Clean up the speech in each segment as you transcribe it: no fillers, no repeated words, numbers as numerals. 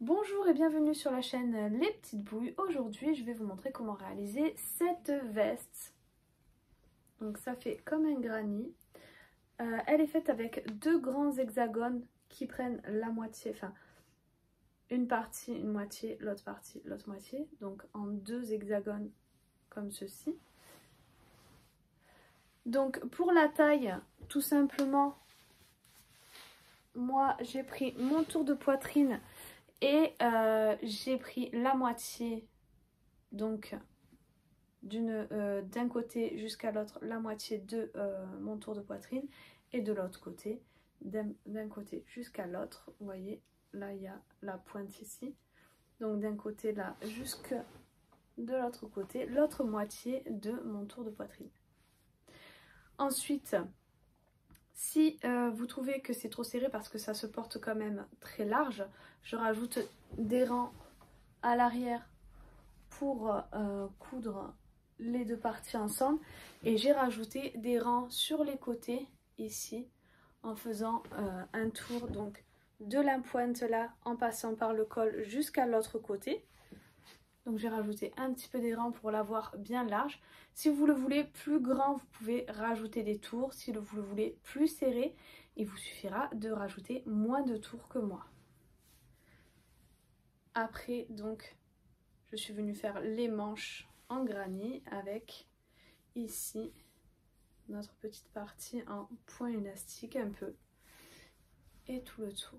Bonjour et bienvenue sur la chaîne Les Petites Bouilles. Aujourd'hui, je vais vous montrer comment réaliser cette veste. Donc ça fait comme un granny. Elle est faite avec deux grands hexagones qui prennent la moitié, enfin une partie, une moitié, l'autre partie, l'autre moitié. Donc en deux hexagones comme ceci. Donc pour la taille, tout simplement, moi j'ai pris mon tour de poitrine. Et j'ai pris la moitié, donc d'un côté jusqu'à l'autre, la moitié de mon tour de poitrine. Et de l'autre côté, d'un côté jusqu'à l'autre. Vous voyez, là il y a la pointe ici. Donc d'un côté là jusque de l'autre côté, l'autre moitié de mon tour de poitrine. Ensuite, si vous trouvez que c'est trop serré parce que ça se porte quand même très large, je rajoute des rangs à l'arrière pour coudre les deux parties ensemble. Et j'ai rajouté des rangs sur les côtés ici en faisant un tour donc de la pointe là en passant par le col jusqu'à l'autre côté. Donc j'ai rajouté un petit peu des rangs pour l'avoir bien large. Si vous le voulez plus grand, vous pouvez rajouter des tours. Si vous le voulez plus serré, il vous suffira de rajouter moins de tours que moi. Après, donc, je suis venue faire les manches en granny avec ici notre petite partie en point élastique un peu et tout le tour.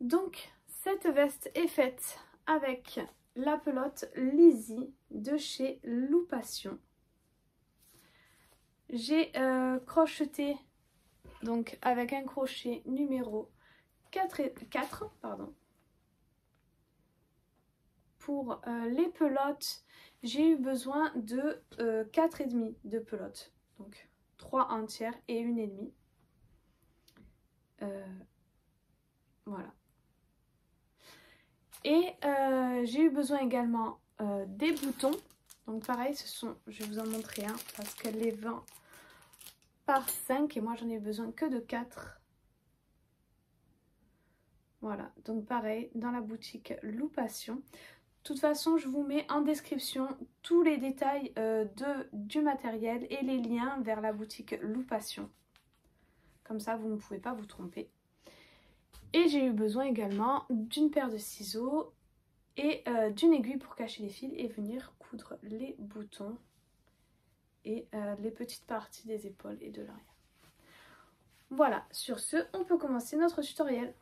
Donc, cette veste est faite avec la pelote Lizzie de chez Loupation. J'ai crocheté donc avec un crochet numéro 4 pardon. Pour les pelotes, j'ai eu besoin de 4,5 de pelote. Donc 3 entières et 1,5. Voilà. Et j'ai eu besoin également des boutons. Donc pareil, je vais vous en montrer un parce qu'elle les vend par 5 et moi j'en ai besoin que de 4. Voilà, donc pareil, dans la boutique Loupation. De toute façon, je vous mets en description tous les détails du matériel et les liens vers la boutique Loupation. Comme ça, vous ne pouvez pas vous tromper. Et j'ai eu besoin également d'une paire de ciseaux et d'une aiguille pour cacher les fils et venir coudre les boutons et les petites parties des épaules et de l'arrière. Voilà, sur ce, on peut commencer notre tutoriel.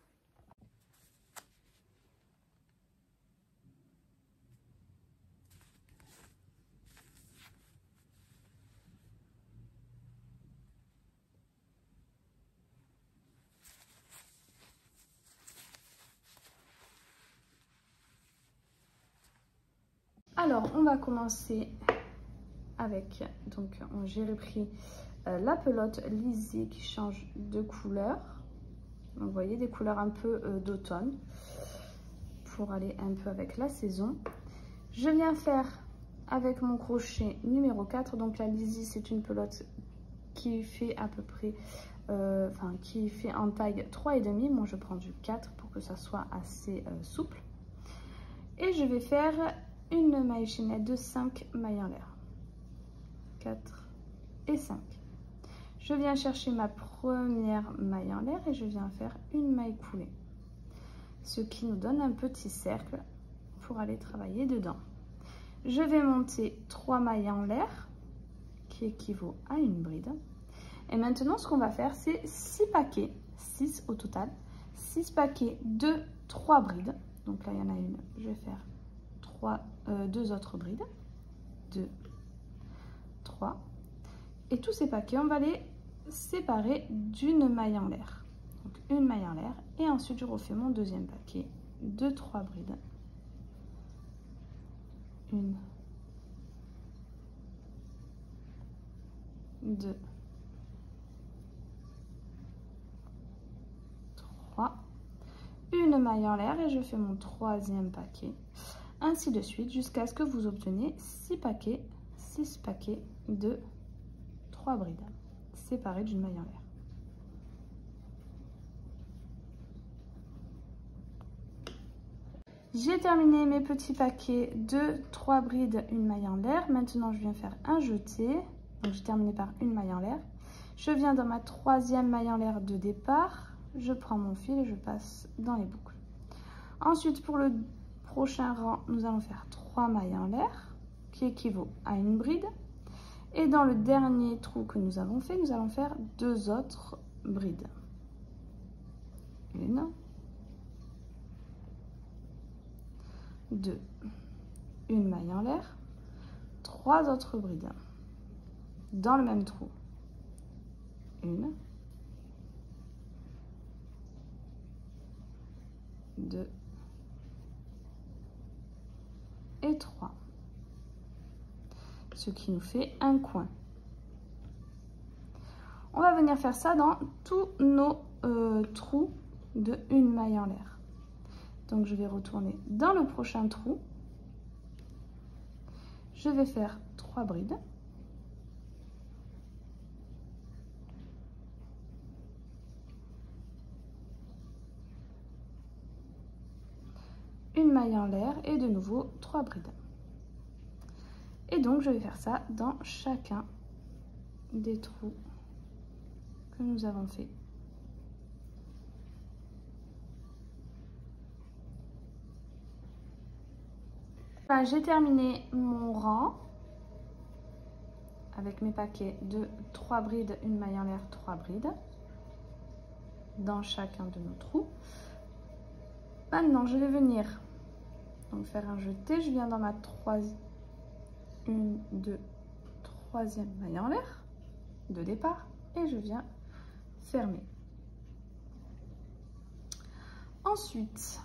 Alors, on va commencer avec, donc j'ai repris la pelote Lizzie qui change de couleur. Donc, vous voyez, des couleurs un peu d'automne pour aller un peu avec la saison. Je viens faire avec mon crochet numéro 4. Donc la Lizzie, c'est une pelote qui fait à peu près, qui fait en taille 3,5. Moi, je prends du 4 pour que ça soit assez souple. Et je vais faire une maille chaînette de 5 mailles en l'air. 4 et 5. Je viens chercher ma première maille en l'air et je viens faire une maille coulée. Ce qui nous donne un petit cercle pour aller travailler dedans. Je vais monter 3 mailles en l'air qui équivaut à une bride. Et maintenant, ce qu'on va faire, c'est 6 paquets, 6 au total, 6 paquets de 3 brides. Donc là, il y en a une, je vais faire 2 autres brides, 2, 3. Et tous ces paquets, on va les séparer d'une maille en l'air. Donc une maille en l'air et ensuite je refais mon deuxième paquet de 3 brides. 1, 2, 3. Une maille en l'air et je fais mon troisième paquet. Ainsi de suite jusqu'à ce que vous obteniez 6 paquets de 3 brides séparées d'une maille en l'air. J'ai terminé mes petits paquets de 3 brides, une maille en l'air. Maintenant, je viens faire un jeté. Donc, j'ai terminé par une maille en l'air. Je viens dans ma 3e maille en l'air de départ. Je prends mon fil et je passe dans les boucles. Ensuite, pour le prochain rang, nous allons faire 3 mailles en l'air, qui équivaut à une bride. Et dans le dernier trou que nous avons fait, nous allons faire 2 autres brides. Une, 2, une maille en l'air, 3 autres brides dans le même trou. Une, 2 et 3. Ce qui nous fait un coin. On va venir faire ça dans tous nos trous de une maille en l'air. Donc je vais retourner dans le prochain trou. Je vais faire 3 brides. Une maille en l'air et de nouveau 3 brides. Et donc je vais faire ça dans chacun des trous que nous avons fait. Voilà, j'ai terminé mon rang avec mes paquets de 3 brides, une maille en l'air, 3 brides dans chacun de nos trous. Maintenant, je vais venir donc faire un jeté. Je viens dans ma 3e maille en l'air de départ et je viens fermer. Ensuite,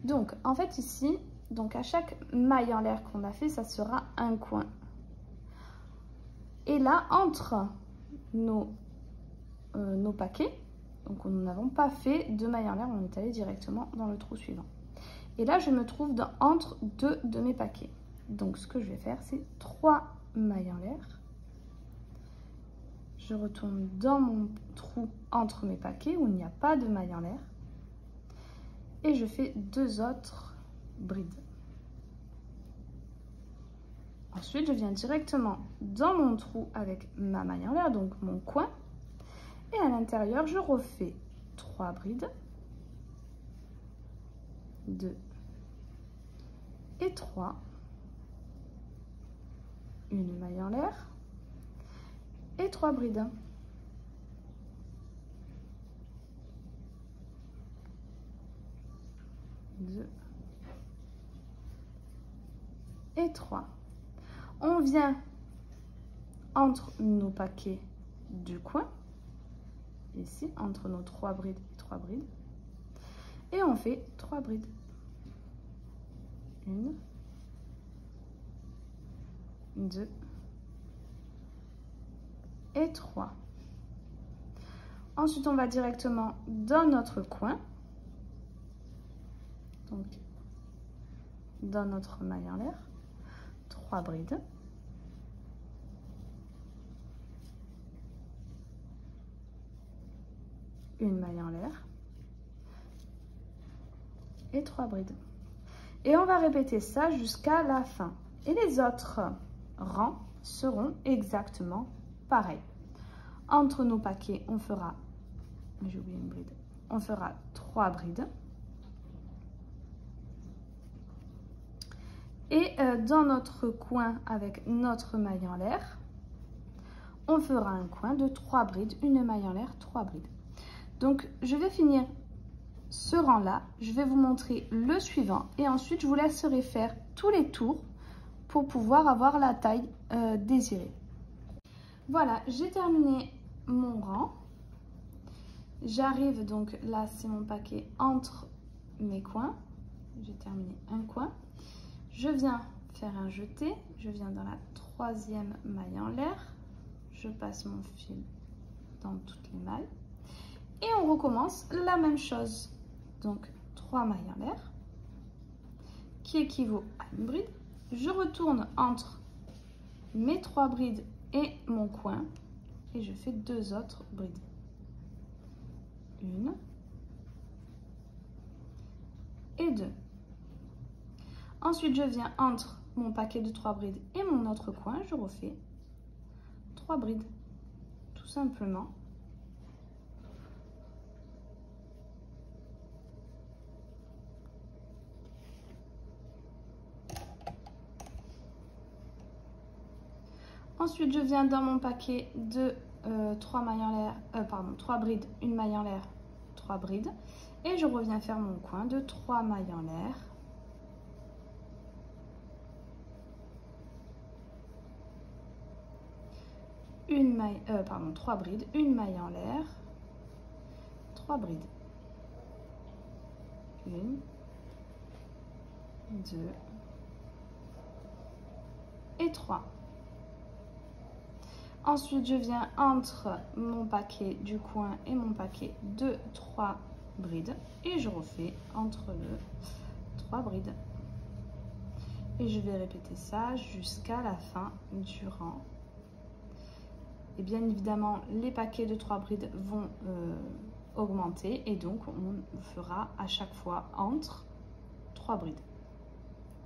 donc en fait ici, donc à chaque maille en l'air qu'on a fait, ça sera un coin. Et là, entre nos paquets, donc nous n'avons pas fait de maille en l'air, on est allé directement dans le trou suivant. Et là, je me trouve entre 2 de mes paquets. Donc ce que je vais faire, c'est 3 mailles en l'air. Je retourne dans mon trou entre mes paquets où il n'y a pas de maille en l'air. Et je fais 2 autres brides. Ensuite, je viens directement dans mon trou avec ma maille en l'air, donc mon coin. Et à l'intérieur, je refais 3 brides. 2 et 3. Une maille en l'air. Et 3 brides. Deux et 3. On vient entre nos paquets du coin, ici, entre nos 3 brides et 3 brides, et on fait 3 brides. Une, 2 et 3. Ensuite, on va directement dans notre coin, donc dans notre maille en l'air, 3 brides. Une maille en l'air et 3 brides. Et on va répéter ça jusqu'à la fin. Et les autres rangs seront exactement pareils. Entre nos paquets, on fera, j'ai oublié une bride, on fera 3 brides. Et dans notre coin avec notre maille en l'air, on fera un coin de 3 brides, une maille en l'air, 3 brides. Donc, je vais finir ce rang-là. Je vais vous montrer le suivant. Et ensuite, je vous laisserai faire tous les tours pour pouvoir avoir la taille désirée. Voilà, j'ai terminé mon rang. J'arrive donc, là, c'est mon paquet entre mes coins. J'ai terminé un coin. Je viens faire un jeté. Je viens dans la 3e maille en l'air. Je passe mon fil dans toutes les mailles. Et on recommence la même chose. Donc 3 mailles en l'air, qui équivaut à une bride. Je retourne entre mes 3 brides et mon coin. Et je fais 2 autres brides. Une, 2. Ensuite, je viens entre mon paquet de 3 brides et mon autre coin, je refais 3 brides, tout simplement. Ensuite, je viens dans mon paquet de 3 mailles en l'air, 3 brides, une maille en l'air, 3 brides. Et je reviens faire mon coin de 3 mailles en l'air. Une maille, 3 brides, une maille en l'air, 3 brides. 1, 2 et 3. Ensuite, je viens entre mon paquet du coin et mon paquet de 3 brides et je refais entre le 3 brides. Et je vais répéter ça jusqu'à la fin du rang. Et bien évidemment, les paquets de 3 brides vont augmenter et donc on fera à chaque fois entre 3 brides,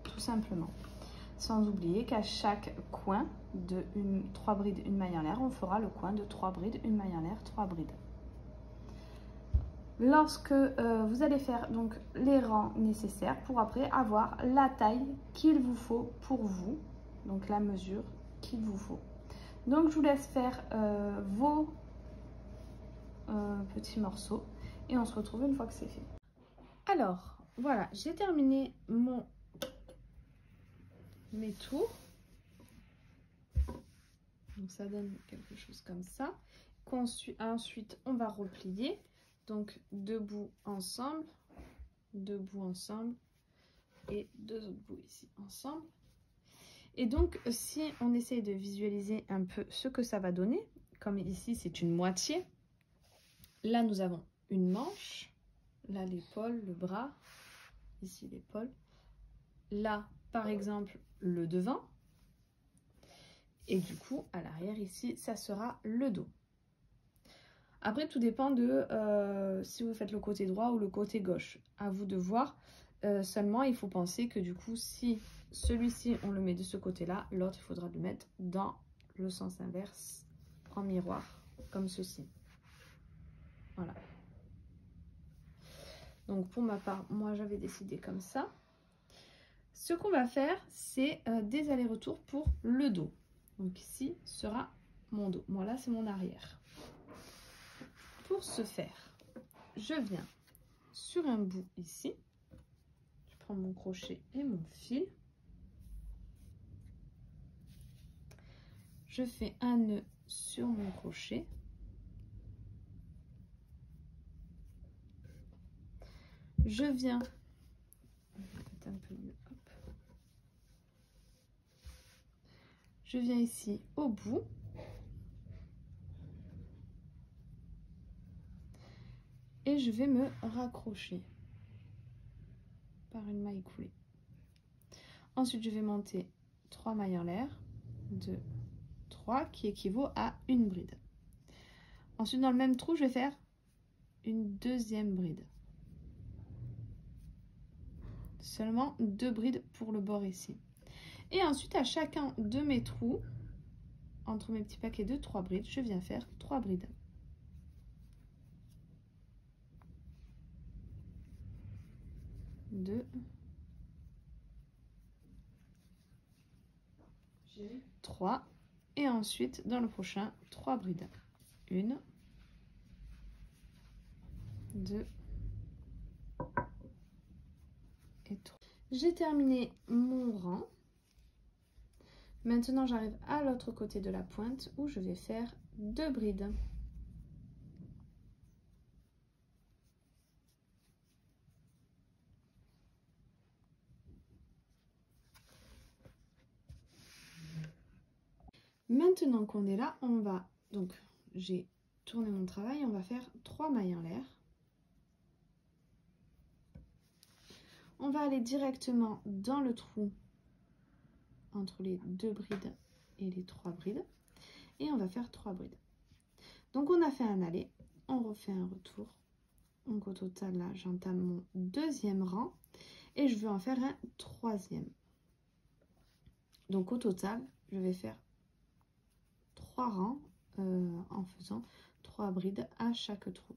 tout simplement. Sans oublier qu'à chaque coin de 3 brides, une maille en l'air, on fera le coin de 3 brides, une maille en l'air, 3 brides. Lorsque vous allez faire donc les rangs nécessaires pour après avoir la taille qu'il vous faut pour vous, donc la mesure qu'il vous faut. Donc je vous laisse faire vos petits morceaux et on se retrouve une fois que c'est fait. Alors voilà, j'ai terminé mes tours. Donc ça donne quelque chose comme ça. Ensuite, on va replier. Donc 2 bouts ensemble, 2 bouts ensemble et 2 autres bouts ici ensemble. Et donc, si on essaye de visualiser un peu ce que ça va donner, comme ici c'est une moitié, là nous avons une manche, là l'épaule, le bras, ici l'épaule, là par exemple le devant. Et du coup, à l'arrière, ici, ça sera le dos. Après, tout dépend de si vous faites le côté droit ou le côté gauche. À vous de voir. Seulement, il faut penser que du coup, si celui-ci, on le met de ce côté-là, l'autre, il faudra le mettre dans le sens inverse, en miroir, comme ceci. Voilà. Donc, pour ma part, moi, j'avais décidé comme ça. Ce qu'on va faire, c'est des allers-retours pour le dos. Donc ici sera mon dos. Moi là c'est mon arrière. Pour ce faire, je viens sur un bout ici. Je prends mon crochet et mon fil. Je fais un nœud sur mon crochet. Je viens un peu mieux, hop. Je viens ici au bout. Et je vais me raccrocher par une maille coulée. Ensuite, je vais monter 3 mailles en l'air, 2, 3, qui équivaut à une bride. Ensuite, dans le même trou, je vais faire une deuxième bride. Seulement 2 brides pour le bord ici. Et ensuite, à chacun de mes trous, entre mes petits paquets de 3 brides, je viens faire 3 brides. Deux, 3. Et ensuite, dans le prochain, 3 brides. 1, 2 et 3. J'ai terminé mon rang. Maintenant, j'arrive à l'autre côté de la pointe où je vais faire 2 brides. Maintenant qu'on est là, on va, donc j'ai tourné mon travail, on va faire 3 mailles en l'air. On va aller directement dans le trou entre les 2 brides et les 3 brides. Et on va faire 3 brides. Donc on a fait un aller, on refait un retour, Donc au total, là, j'entame mon deuxième rang et je veux en faire un troisième. Donc au total, je vais faire 3 rangs en faisant 3 brides à chaque trou.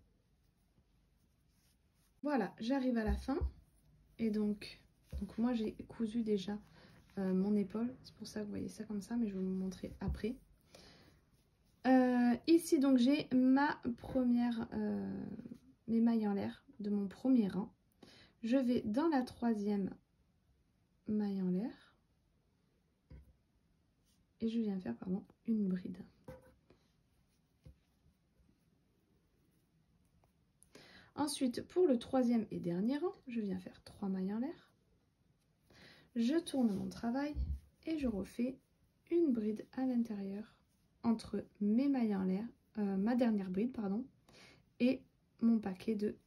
Voilà, j'arrive à la fin et donc moi j'ai cousu déjà mon épaule. C'est pour ça que vous voyez ça comme ça, mais je vais vous montrer après. Ici donc j'ai ma première mes mailles en l'air de mon premier rang. Je vais dans la troisième maille en l'air et je viens faire une bride. Ensuite, pour le troisième et dernier rang, je viens faire 3 mailles en l'air. Je tourne mon travail et je refais une bride à l'intérieur entre mes mailles en l'air, ma dernière bride, pardon, et mon paquet de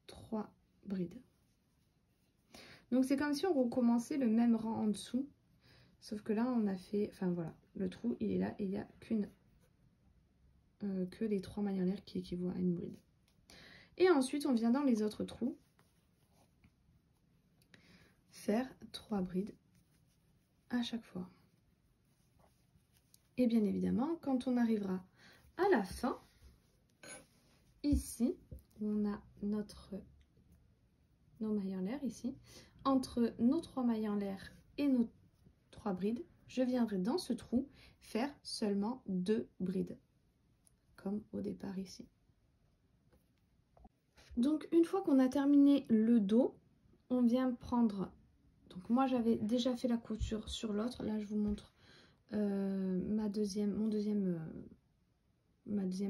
3 brides. Donc c'est comme si on recommençait le même rang en dessous, sauf que là on a fait, enfin voilà, le trou il est là et il n'y a que les 3 mailles en l'air qui équivaut à une bride. Et ensuite, on vient dans les autres trous faire 3 brides à chaque fois. Et bien évidemment, quand on arrivera à la fin, ici, on a nos mailles en l'air ici. Entre nos 3 mailles en l'air et nos 3 brides, je viendrai dans ce trou faire seulement 2 brides, comme au départ ici. Donc une fois qu'on a terminé le dos, on vient prendre, donc moi j'avais déjà fait la couture sur l'autre, là je vous montre ma deuxième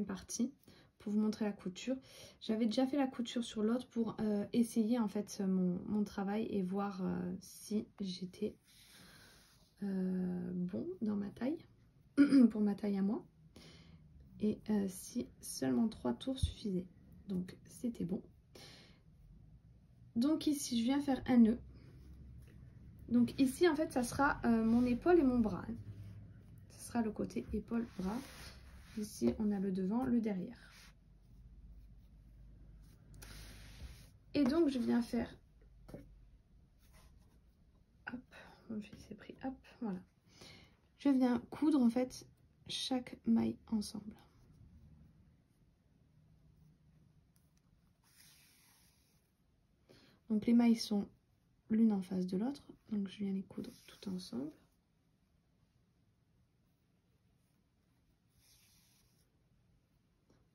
partie pour vous montrer la couture. J'avais déjà fait la couture sur l'autre pour essayer en fait mon travail et voir si j'étais bon dans ma taille, pour ma taille à moi, et si seulement 3 tours suffisaient. Donc c'était bon. Donc ici je viens faire un nœud. Donc ici en fait ça sera mon épaule et mon bras, hein. Ce sera le côté épaule bras. Ici on a le devant, le derrière. Et donc je viens faire, hop, mon fil s'est pris, hop, voilà. Je viens coudre en fait chaque maille ensemble. Donc les mailles sont l'une en face de l'autre, donc je viens les coudre tout ensemble.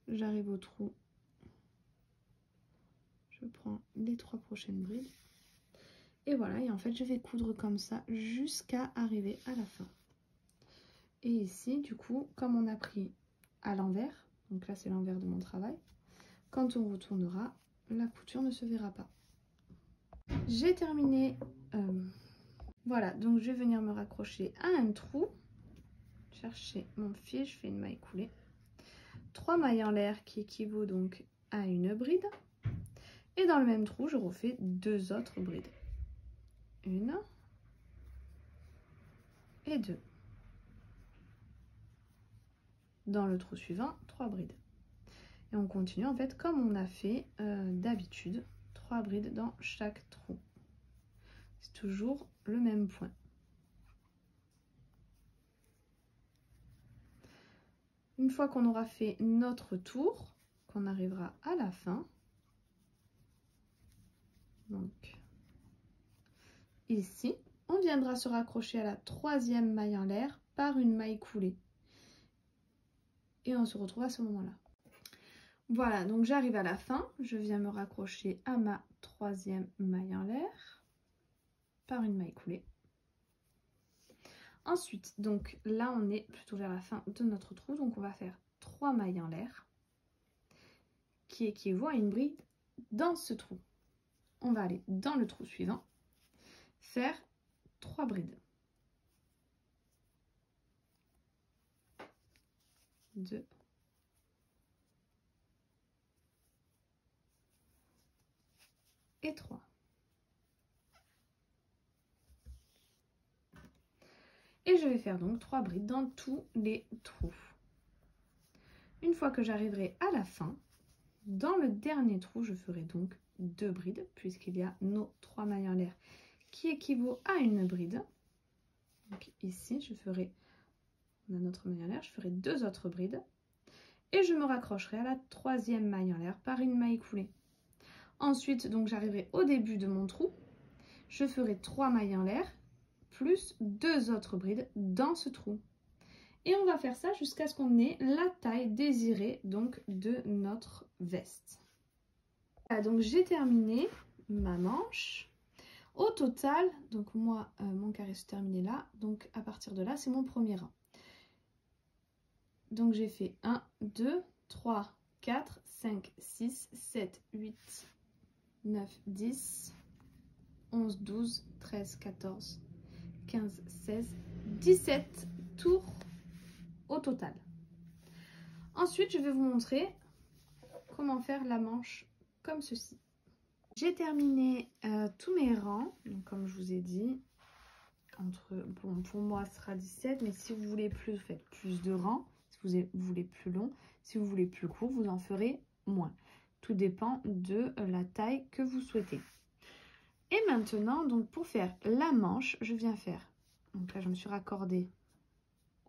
J'arrive au trou, je prends les 3 prochaines brides. Et voilà, et en fait je vais coudre comme ça jusqu'à arriver à la fin. Et ici du coup, comme on a pris à l'envers, donc là c'est l'envers de mon travail, quand on retournera, la couture ne se verra pas. J'ai terminé, voilà, donc je vais venir me raccrocher à un trou, chercher mon fil, je fais une maille coulée, 3 mailles en l'air qui équivaut donc à une bride, et dans le même trou je refais 2 autres brides, 1 et 2. Dans le trou suivant, 3 brides. Et on continue en fait comme on a fait d'habitude, 3 brides dans chaque trou. C'est toujours le même point. Une fois qu'on aura fait notre tour, qu'on arrivera à la fin, donc ici, on viendra se raccrocher à la 3e maille en l'air par une maille coulée. Et on se retrouve à ce moment-là. Voilà, donc j'arrive à la fin, je viens me raccrocher à ma 3e maille en l'air par une maille coulée. Ensuite, donc là on est plutôt vers la fin de notre trou, donc on va faire 3 mailles en l'air qui équivaut à une bride dans ce trou. On va aller dans le trou suivant, faire 3 brides. 2 et 3. Et je vais faire donc 3 brides dans tous les trous. Une fois que j'arriverai à la fin, Dans le dernier trou, je ferai donc 2 brides, puisqu'il y a nos 3 mailles en l'air qui équivaut à une bride. Donc ici, on a notre maille en l'air, je ferai 2 autres brides. Et je me raccrocherai à la 3e maille en l'air par une maille coulée. Ensuite, donc j'arriverai au début de mon trou. Je ferai 3 mailles en l'air, plus 2 autres brides dans ce trou. Et on va faire ça jusqu'à ce qu'on ait la taille désirée donc de notre veste. Voilà, donc j'ai terminé ma manche. Au total, donc moi, mon carré se terminait là. Donc à partir de là, c'est mon premier rang. Donc j'ai fait 1, 2, 3, 4, 5, 6, 7, 8, 9, 10, 11, 12, 13, 14, 15, 16, 17 tours au total. Ensuite, je vais vous montrer comment faire la manche comme ceci. J'ai terminé tous mes rangs, donc comme je vous ai dit, pour moi ce sera 17, mais si vous voulez plus, vous faites plus de rangs. Si vous voulez plus long, si vous voulez plus court, vous en ferez moins. Tout dépend de la taille que vous souhaitez. Et maintenant, donc pour faire la manche, je viens faire, donc là je me suis raccordée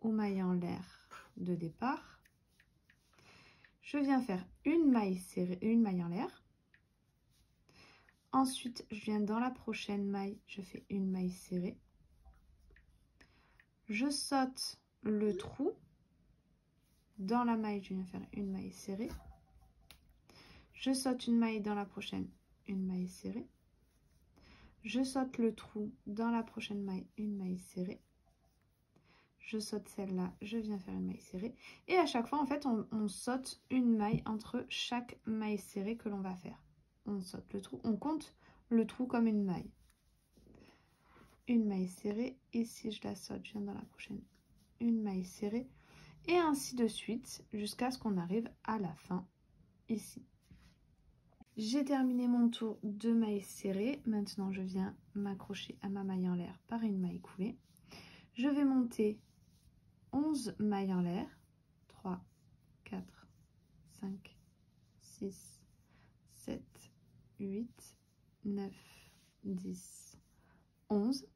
aux mailles en l'air de départ. Je viens faire une maille serrée, une maille en l'air. Ensuite, je viens dans la prochaine maille, je fais une maille serrée. Je saute le trou. Dans la maille, je viens faire une maille serrée. Je saute une maille dans la prochaine, une maille serrée. Je saute le trou dans la prochaine maille, une maille serrée. Je saute celle-là, je viens faire une maille serrée. Et à chaque fois, en fait, on saute une maille entre chaque maille serrée que l'on va faire. On saute le trou, on compte le trou comme une maille. Une maille serrée, ici je la saute, je viens dans la prochaine, une maille serrée. Et ainsi de suite, jusqu'à ce qu'on arrive à la fin, ici. J'ai terminé mon tour de mailles serrées. Maintenant, je viens m'accrocher à ma maille en l'air par une maille coulée. Je vais monter 11 mailles en l'air. 3, 4, 5, 6, 7, 8, 9, 10, 11.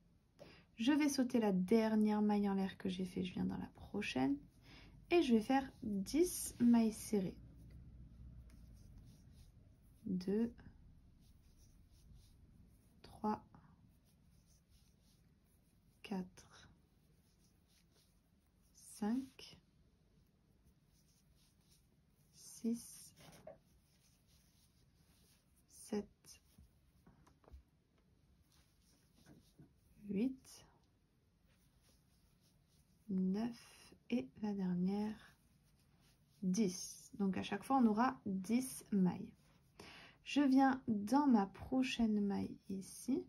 Je vais sauter la dernière maille en l'air que j'ai fait. Je viens dans la prochaine. Et je vais faire 10 mailles serrées. 2, 3, 4, 5, 6, 7, 8, 9 et la dernière 10. Donc à chaque fois on aura 10 mailles. Je viens dans ma prochaine maille ici.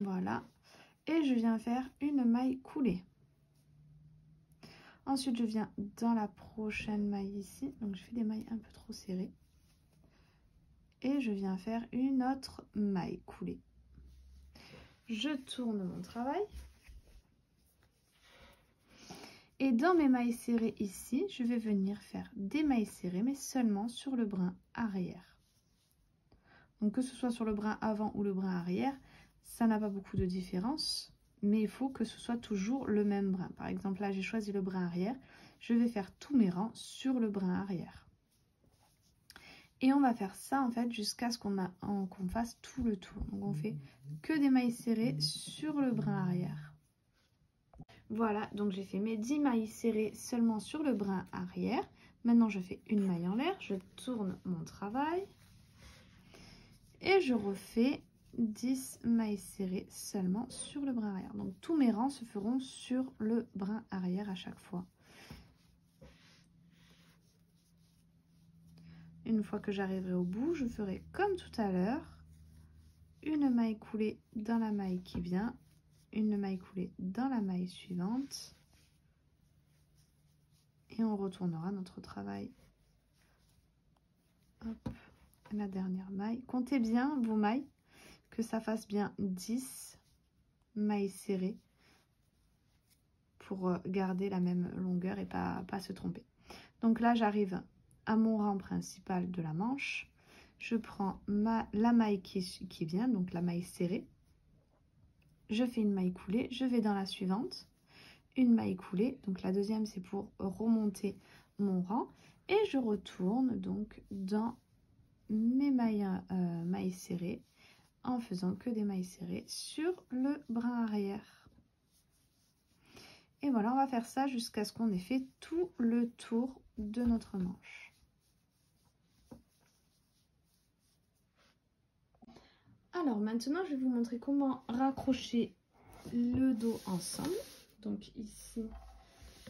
Voilà. Et je viens faire une maille coulée. Ensuite, je viens dans la prochaine maille ici. Donc, je fais des mailles un peu trop serrées. Et je viens faire une autre maille coulée. Je tourne mon travail. Et dans mes mailles serrées ici, je vais venir faire des mailles serrées, mais seulement sur le brin arrière. Donc, que ce soit sur le brin avant ou le brin arrière, ça n'a pas beaucoup de différence. Mais il faut que ce soit toujours le même brin. Par exemple, là, j'ai choisi le brin arrière. Je vais faire tous mes rangs sur le brin arrière. Et on va faire ça, en fait, jusqu'à ce qu'on fasse tout le tour. Donc, on fait que des mailles serrées sur le brin arrière. Voilà, donc j'ai fait mes 10 mailles serrées seulement sur le brin arrière. Maintenant, je fais une maille en l'air. Je tourne mon travail. Et je refais 10 mailles serrées seulement sur le brin arrière. Donc tous mes rangs se feront sur le brin arrière à chaque fois. Une fois que j'arriverai au bout, je ferai comme tout à l'heure, une maille coulée dans la maille qui vient, une maille coulée dans la maille suivante. Et on retournera notre travail. Hop, la dernière maille. Comptez bien vos mailles, que ça fasse bien 10 mailles serrées pour garder la même longueur et pas se tromper. Donc là, j'arrive à mon rang principal de la manche. Je prends la maille qui vient, donc la maille serrée. Je fais une maille coulée, je vais dans la suivante, une maille coulée. Donc la deuxième, c'est pour remonter mon rang. Et je retourne donc dans mes mailles serrées en faisant que des mailles serrées sur le brin arrière. Et voilà, on va faire ça jusqu'à ce qu'on ait fait tout le tour de notre manche. Alors maintenant, je vais vous montrer comment raccrocher le dos ensemble. Donc ici,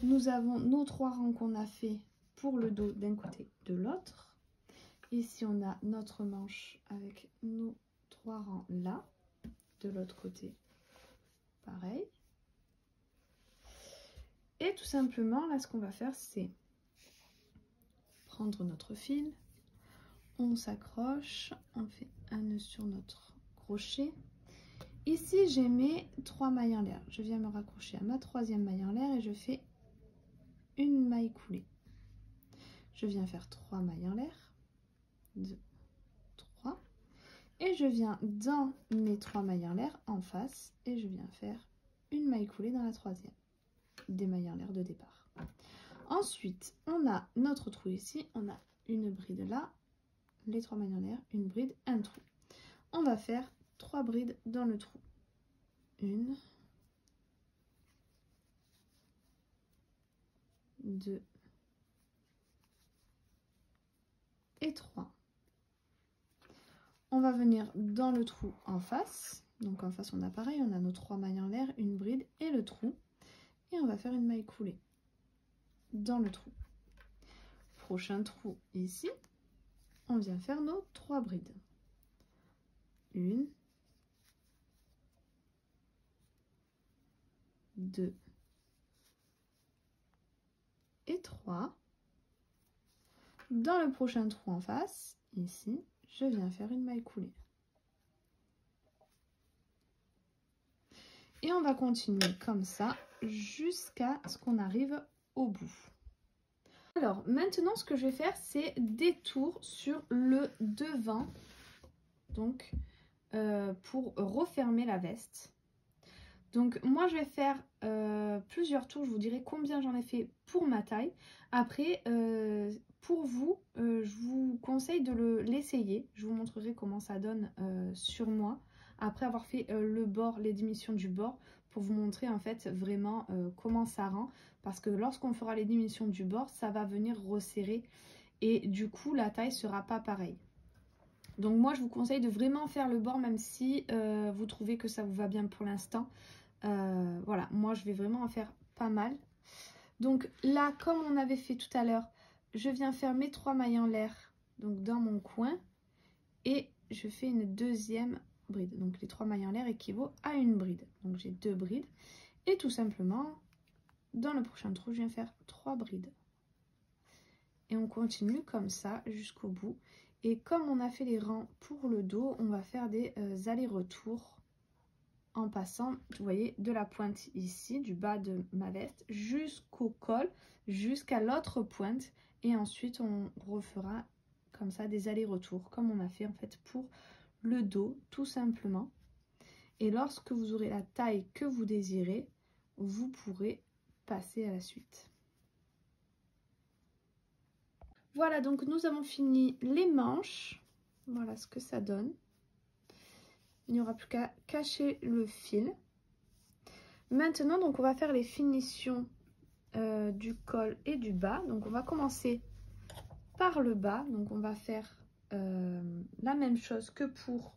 nous avons nos 3 rangs qu'on a fait pour le dos d'un côté de l'autre. Ici, on a notre manche avec nos 3 rangs là. De l'autre côté, pareil. Et tout simplement, là, ce qu'on va faire, c'est prendre notre fil, on s'accroche, on fait un nœud sur notre crochet. Ici, j'ai mes 3 mailles en l'air. Je viens me raccrocher à ma 3e maille en l'air et je fais une maille coulée. Je viens faire 3 mailles en l'air, 2, 3. Et je viens dans mes 3 mailles en l'air en face et je viens faire une maille coulée dans la 3e. Des mailles en l'air de départ. Ensuite, on a notre trou ici, on a une bride là, les 3 mailles en l'air, une bride, un trou. On va faire 3 brides dans le trou. 1, 2 et 3. On va venir dans le trou en face. Donc en face, on a pareil, on a nos 3 mailles en l'air, une bride et le trou. Et on va faire une maille coulée dans le trou. Prochain trou ici, on vient faire nos 3 brides. 1, 2 et 3. Dans le prochain trou en face, ici, je viens faire une maille coulée. Et on va continuer comme ça jusqu'à ce qu'on arrive au bout. Alors maintenant, ce que je vais faire, c'est des tours sur le devant, donc pour refermer la veste. Donc moi, je vais faire plusieurs tours. Je vous dirai combien j'en ai fait pour ma taille. Après, pour vous, je vous conseille de l'essayer. Je vous montrerai comment ça donne sur moi. Après avoir fait le bord, les diminutions du bord, pour vous montrer en fait vraiment comment ça rend. Parce que lorsqu'on fera les diminutions du bord, ça va venir resserrer. Et du coup, la taille sera pas pareille. Donc moi, je vous conseille de vraiment faire le bord, même si vous trouvez que ça vous va bien pour l'instant. Voilà, moi, je vais vraiment en faire pas mal. Donc là, comme on avait fait tout à l'heure, je viens faire mes 3 mailles en l'air, donc dans mon coin. Et je fais une deuxième bride. Donc les 3 mailles en l'air équivaut à une bride. Donc j'ai 2 brides. Et tout simplement, dans le prochain trou, je viens faire 3 brides. Et on continue comme ça jusqu'au bout. Et comme on a fait les rangs pour le dos, on va faire des allers-retours en passant, vous voyez, de la pointe ici, du bas de ma veste, jusqu'au col, jusqu'à l'autre pointe. Et ensuite, on refera comme ça des allers-retours, comme on a fait en fait pour le dos, tout simplement. Et lorsque vous aurez la taille que vous désirez, vous pourrez passer à la suite. Voilà, donc nous avons fini les manches. Voilà ce que ça donne. Il n'y aura plus qu'à cacher le fil. Maintenant, donc on va faire les finitions du col et du bas. Donc on va commencer par le bas. Donc on va faire la même chose que pour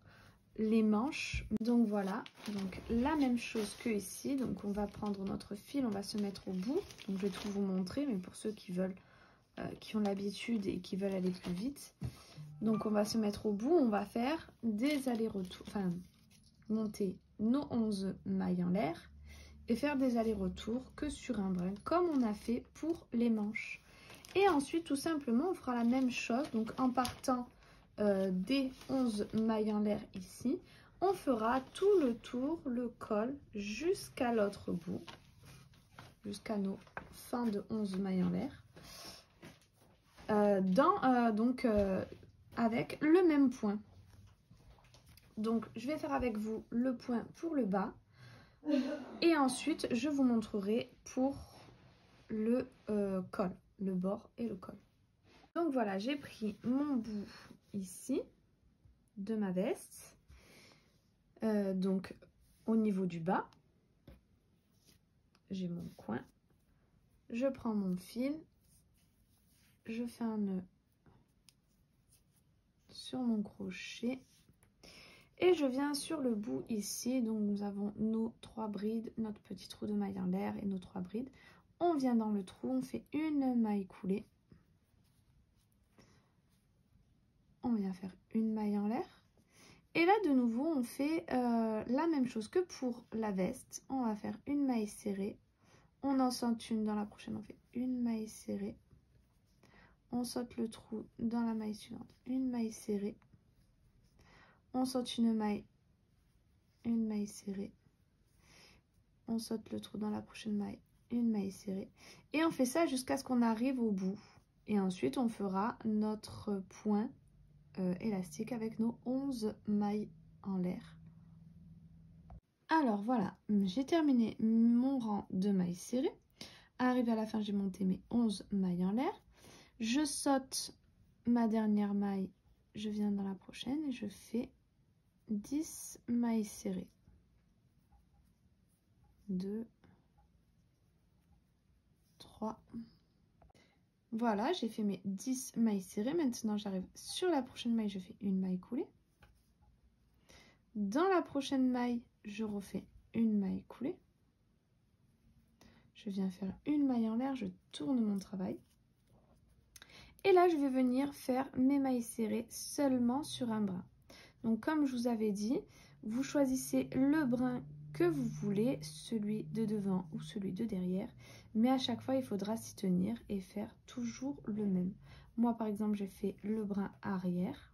les manches. Donc voilà, donc la même chose que ici. Donc on va prendre notre fil, on va se mettre au bout. Donc je vais tout vous montrer, mais pour ceux qui veulent, qui ont l'habitude et qui veulent aller plus vite. Donc on va se mettre au bout, on va faire des allers-retours, enfin monter nos 11 mailles en l'air et faire des allers-retours que sur un brin, comme on a fait pour les manches. Et ensuite, tout simplement, on fera la même chose, donc en partant des 11 mailles en l'air ici, on fera tout le tour, le col, jusqu'à l'autre bout, jusqu'à nos fins de 11 mailles en l'air, avec le même point. Donc, je vais faire avec vous le point pour le bas. Et ensuite, je vous montrerai pour le col, le bord et le col. Donc voilà, j'ai pris mon bout ici de ma veste. Donc, au niveau du bas, j'ai mon coin. Je prends mon fil. Je fais un nœud sur mon crochet. Et je viens sur le bout ici, donc nous avons nos 3 brides, notre petit trou de maille en l'air et nos 3 brides. On vient dans le trou, on fait une maille coulée. On vient faire une maille en l'air. Et là, de nouveau, on fait la même chose que pour la veste. On va faire une maille serrée. On en saute une dans la prochaine, on fait une maille serrée. On saute le trou dans la maille suivante, une maille serrée. On saute une maille serrée. On saute le trou dans la prochaine maille, une maille serrée. Et on fait ça jusqu'à ce qu'on arrive au bout. Et ensuite, on fera notre point élastique avec nos 11 mailles en l'air. Alors voilà, j'ai terminé mon rang de mailles serrées. Arrivé à la fin, j'ai monté mes 11 mailles en l'air. Je saute ma dernière maille, je viens dans la prochaine et je fais 10 mailles serrées. 2, 3. Voilà, j'ai fait mes 10 mailles serrées. Maintenant, j'arrive sur la prochaine maille, je fais une maille coulée. Dans la prochaine maille, je refais une maille coulée. Je viens faire une maille en l'air, je tourne mon travail. Et là, je vais venir faire mes mailles serrées seulement sur un brin. Donc, comme je vous avais dit, vous choisissez le brin que vous voulez, celui de devant ou celui de derrière. Mais à chaque fois, il faudra s'y tenir et faire toujours le même. Moi, par exemple, j'ai fait le brin arrière.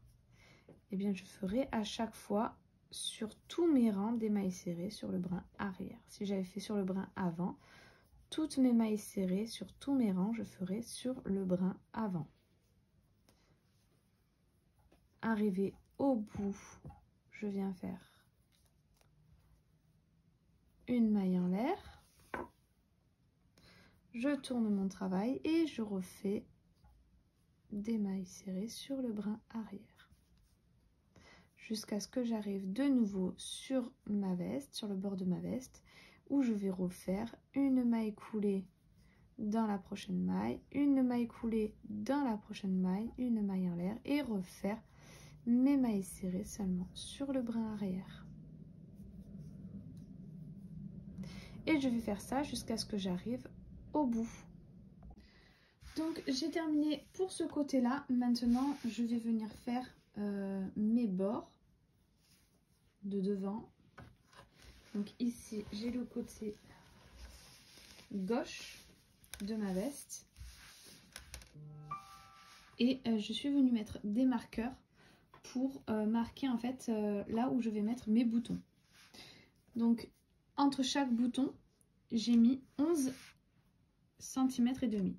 Eh bien, je ferai à chaque fois sur tous mes rangs des mailles serrées sur le brin arrière. Si j'avais fait sur le brin avant, toutes mes mailles serrées sur tous mes rangs, je ferai sur le brin avant. Arrivé au bout, je viens faire une maille en l'air, je tourne mon travail et je refais des mailles serrées sur le brin arrière jusqu'à ce que j'arrive de nouveau sur ma veste, sur le bord de ma veste, où je vais refaire une maille coulée dans la prochaine maille, une maille coulée dans la prochaine maille, une maille en l'air et refaire mes mailles serrées seulement sur le brin arrière. Et je vais faire ça jusqu'à ce que j'arrive au bout. Donc j'ai terminé pour ce côté là. Maintenant je vais venir faire mes bords de devant. Donc ici j'ai le côté gauche de ma veste et je suis venue mettre des marqueurs pour marquer en fait là où je vais mettre mes boutons. Donc entre chaque bouton j'ai mis 11 cm et demi.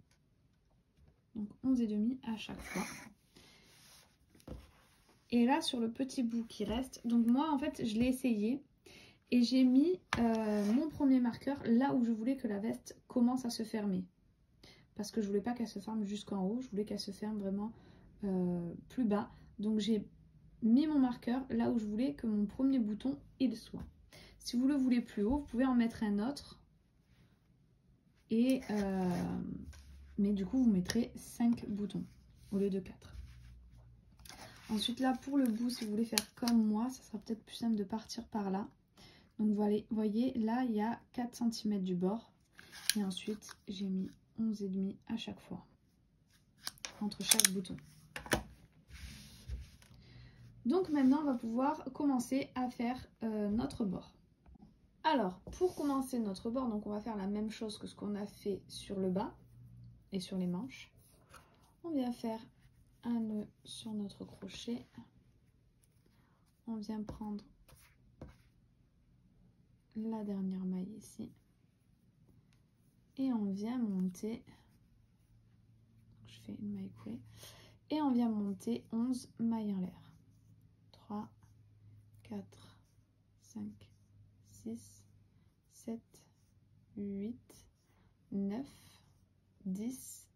Donc 11 et demi à chaque fois. Et là sur le petit bout qui reste, donc moi en fait je l'ai essayé et j'ai mis mon premier marqueur là où je voulais que la veste commence à se fermer. Parce que je voulais pas qu'elle se ferme jusqu'en haut, je voulais qu'elle se ferme vraiment plus bas. Donc j'ai mis mon marqueur là où je voulais que mon premier bouton il soit. Si vous le voulez plus haut, vous pouvez en mettre un autre. Et mais du coup vous mettrez 5 boutons au lieu de 4. Ensuite là pour le bout, si vous voulez faire comme moi, ça sera peut-être plus simple de partir par là. Donc voilà, voyez là il y a 4 cm du bord. Et ensuite j'ai mis 11,5 à chaque fois entre chaque bouton. Donc maintenant on va pouvoir commencer à faire notre bord. Alors pour commencer notre bord, donc on va faire la même chose que ce qu'on a fait sur le bas et sur les manches. On vient faire un nœud sur notre crochet. On vient prendre la dernière maille ici et on vient monter. Je fais une maille coulée et on vient monter 11 mailles en l'air. 3, 4, 5, 6, 7, 8, 9, 10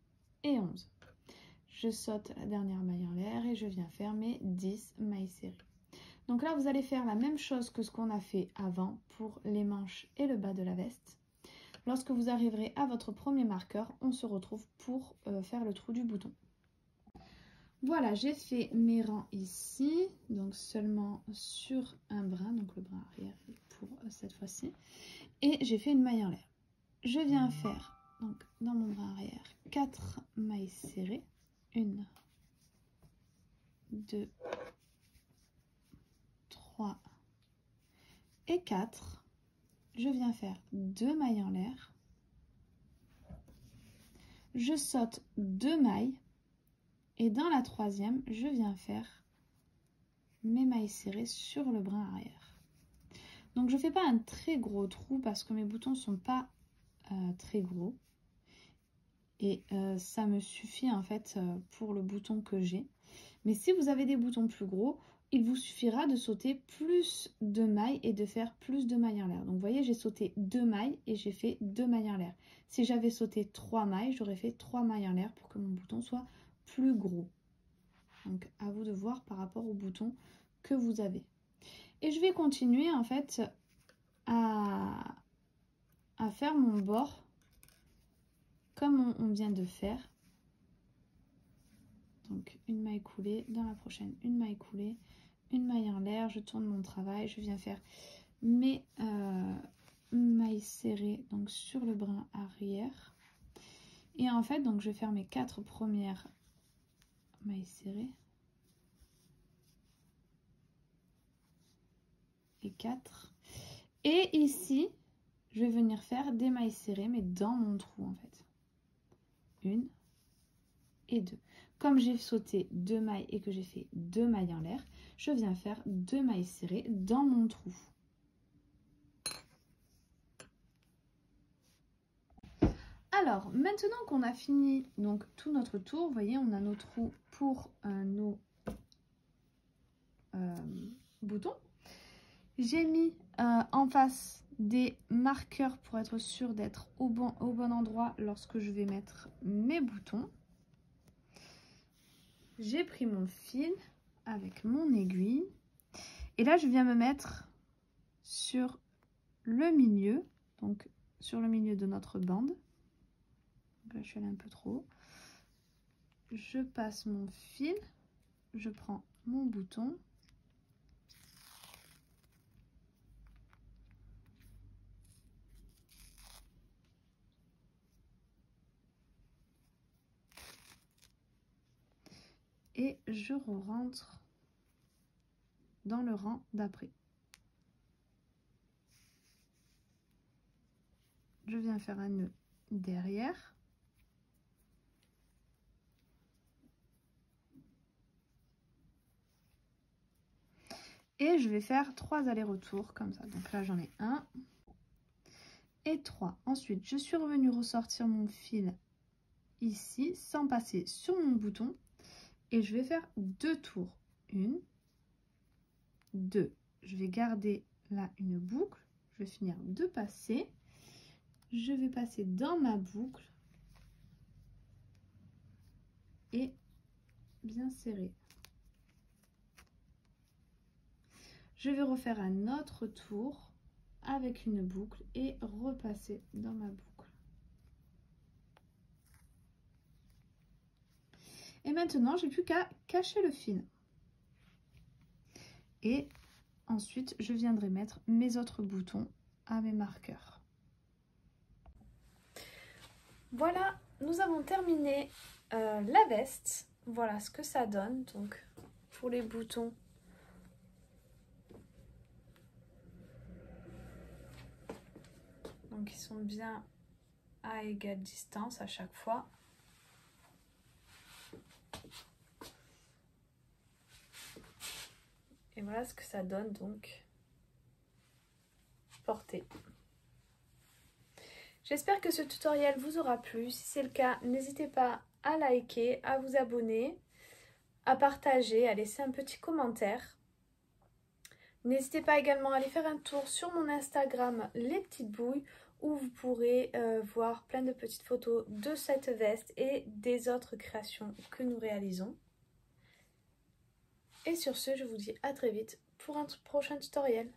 et 11. Je saute la dernière maille en l'air et je viens faire mes 10 mailles serrées. Donc là, vous allez faire la même chose que ce qu'on a fait avant pour les manches et le bas de la veste. Lorsque vous arriverez à votre premier marqueur, on se retrouve pour faire le trou du bouton. Voilà, j'ai fait mes rangs ici, donc seulement sur un brin, donc le brin arrière pour cette fois-ci. Et j'ai fait une maille en l'air. Je viens faire, donc dans mon brin arrière, 4 mailles serrées. 1, 2, 3 et 4. Je viens faire 2 mailles en l'air. Je saute 2 mailles. Et dans la troisième, je viens faire mes mailles serrées sur le brin arrière. Donc je ne fais pas un très gros trou parce que mes boutons ne sont pas très gros. Et ça me suffit en fait pour le bouton que j'ai. Mais si vous avez des boutons plus gros, il vous suffira de sauter plus de mailles et de faire plus de mailles en l'air. Donc vous voyez, j'ai sauté 2 mailles et j'ai fait 2 mailles en l'air. Si j'avais sauté 3 mailles, j'aurais fait 3 mailles en l'air pour que mon bouton soit plus gros. Donc à vous de voir par rapport au bouton que vous avez. Et je vais continuer en fait à faire mon bord comme on vient de faire. Donc une maille coulée, dans la prochaine une maille coulée, une maille en l'air, je tourne mon travail, je viens faire mes mailles serrées donc sur le brin arrière. Et en fait donc je vais faire mes 4 premières mailles serrées. Et 4. Et ici, je vais venir faire des mailles serrées, mais dans mon trou en fait. 1 et 2. Comme j'ai sauté 2 mailles et que j'ai fait 2 mailles en l'air, je viens faire 2 mailles serrées dans mon trou. Alors, maintenant qu'on a fini donc tout notre tour, vous voyez, on a nos trous pour nos boutons. J'ai mis en face des marqueurs pour être sûr d'être au bon endroit lorsque je vais mettre mes boutons. J'ai pris mon fil avec mon aiguille et là je viens me mettre sur le milieu, donc sur le milieu de notre bande. Donc là je suis allée un peu trop haut. Je passe mon fil, je prends mon bouton. Et je rentre dans le rang d'après. Je viens faire un nœud derrière. Et je vais faire 3 allers-retours comme ça. Donc là j'en ai 1 et 3. Ensuite je suis revenue ressortir mon fil ici sans passer sur mon bouton. Et je vais faire 2 tours. 1, 2. Je vais garder là une boucle. Je vais finir de passer. Je vais passer dans ma boucle. Et bien serrer. Je vais refaire un autre tour avec une boucle et repasser dans ma boucle. Et maintenant, j'ai plus qu'à cacher le fil. Et ensuite, je viendrai mettre mes autres boutons à mes marqueurs. Voilà, nous avons terminé la veste. Voilà ce que ça donne. Donc, pour les boutons, donc ils sont bien à égale distance à chaque fois. Et voilà ce que ça donne donc porté. J'espère que ce tutoriel vous aura plu. Si c'est le cas, n'hésitez pas à liker, à vous abonner, à partager, à laisser un petit commentaire. N'hésitez pas également à aller faire un tour sur mon Instagram Les Petites Bouilles où vous pourrez voir plein de petites photos de cette veste et des autres créations que nous réalisons. Et sur ce, je vous dis à très vite pour un prochain tutoriel.